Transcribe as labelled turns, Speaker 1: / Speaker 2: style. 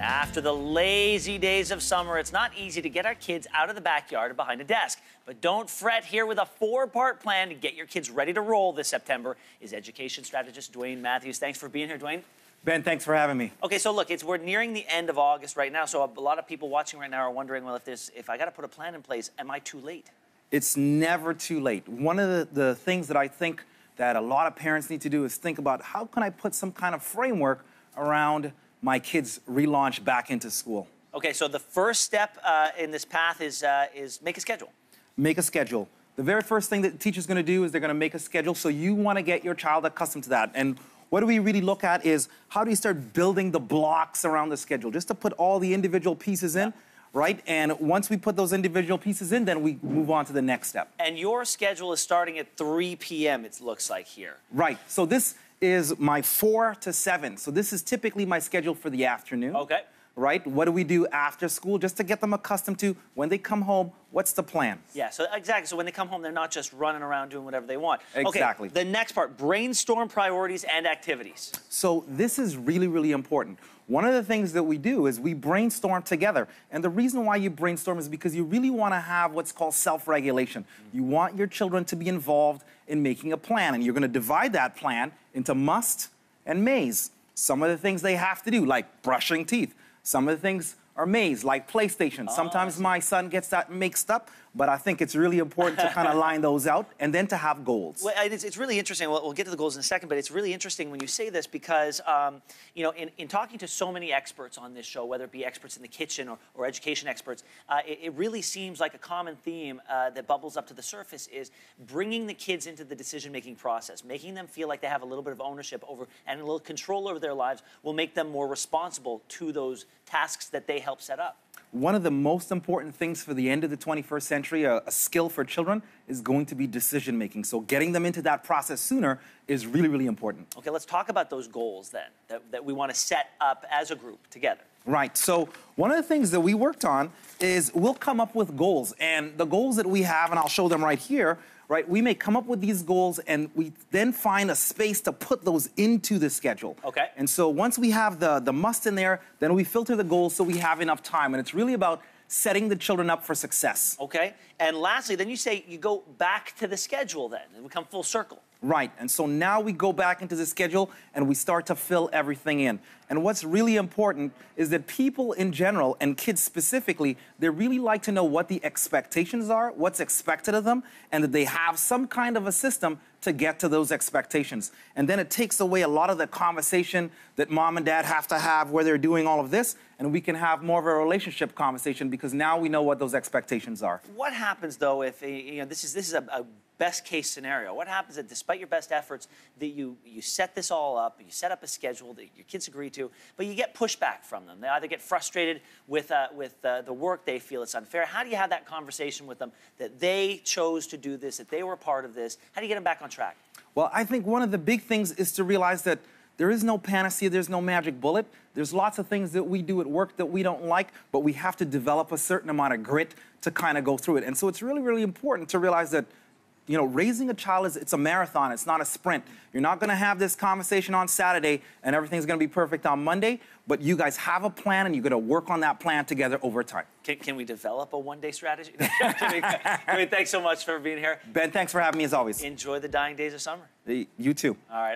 Speaker 1: After the lazy days of summer, it's not easy to get our kids out of the backyard and behind a desk. But don't fret, here with a 4-part plan to get your kids ready to roll this September is education strategist Dwayne Matthews. Thanks for being here, Dwayne.
Speaker 2: Ben, thanks for having me.
Speaker 1: Okay, so look, we're nearing the end of August right now, so a lot of people watching right now are wondering, well, if I got to put a plan in place, am I too late?
Speaker 2: It's never too late. One of the things that I think that a lot of parents need to do is think about how can I put some kind of framework around my kids' relaunch back into school.
Speaker 1: Okay, so the first step in this path is make a schedule.
Speaker 2: Make a schedule. The very first thing that the teacher's going to do is they're going to make a schedule, so you want to get your child accustomed to that. And what do we really look at is how do you start building the blocks around the schedule, just to put all the individual pieces in, right? And once we put those individual pieces in, then we move on to the next step.
Speaker 1: And your schedule is starting at 3 p.m., it looks like here.
Speaker 2: Right. So this is my 4 to 7. So this is typically my schedule for the afternoon.
Speaker 1: Okay.
Speaker 2: Right? What do we do after school just to get them accustomed to when they come home, what's the plan?
Speaker 1: Yeah, so exactly. So when they come home, they're not just running around doing whatever they want.
Speaker 2: Exactly.
Speaker 1: Okay, the next part, brainstorm priorities and activities.
Speaker 2: So this is really, really important. One of the things that we do is we brainstorm together. And the reason why you brainstorm is because you really want to have what's called self-regulation. You want your children to be involved in making a plan. And you're going to divide that plan into must and mays. Some of the things they have to do, like brushing teeth. Some of the things are mays, like PlayStation. Sometimes my son gets that mixed up, but I think it's really important to kind of line those out and then to have goals.
Speaker 1: Well, it's really interesting. We'll get to the goals in a second, but it's really interesting when you say this because, you know, in talking to so many experts on this show, whether it be experts in the kitchen or education experts, it really seems like a common theme that bubbles up to the surface is bringing the kids into the decision-making process, making them feel like they have a little bit of ownership over and a little control over their lives will make them more responsible to those tasks that they help set up.
Speaker 2: One of the most important things for the end of the 21st century, a skill for children, is going to be decision-making. So getting them into that process sooner is really, really important.
Speaker 1: Okay, let's talk about those goals then, that we want to set up as a group together.
Speaker 2: Right, so one of the things that we worked on is we'll come up with goals. And the goals that we have, and I'll show them right here, right, we may come up with these goals and we then find a space to put those into the schedule.
Speaker 1: Okay.
Speaker 2: And so once we have the must in there, then we filter the goals so we have enough time. And it's really about setting the children up for success.
Speaker 1: Okay, and lastly, then you say you go back to the schedule then, and we come full circle.
Speaker 2: Right, and so now we go back into the schedule and we start to fill everything in. And what's really important is that people in general, and kids specifically, they really like to know what the expectations are, what's expected of them, and that they have some kind of a system to get to those expectations. And then it takes away a lot of the conversation that mom and dad have to have where they're doing all of this, and we can have more of a relationship conversation because now we know what those expectations are.
Speaker 1: What happens though if, you know, this is a best case scenario. What happens if despite your best efforts that you set this all up, you set up a schedule that your kids agree to, but you get pushback from them? They either get frustrated with the work, they feel it's unfair. How do you have that conversation with them that they chose to do this, that they were part of this? How do you get them back on track?
Speaker 2: Well, I think one of the big things is to realize that there is no panacea, there's no magic bullet. There's lots of things that we do at work that we don't like, but we have to develop a certain amount of grit to kind of go through it. And so it's really, really important to realize that, you know, raising a child it's a marathon, it's not a sprint. You're not going to have this conversation on Saturday and everything's going to be perfect on Monday, but you guys have a plan and you're going to work on that plan together over time.
Speaker 1: Can we develop a one-day strategy? Thanks so much for being here.
Speaker 2: Ben, thanks for having me as always.
Speaker 1: Enjoy the dying days of summer.
Speaker 2: You too.
Speaker 1: All right.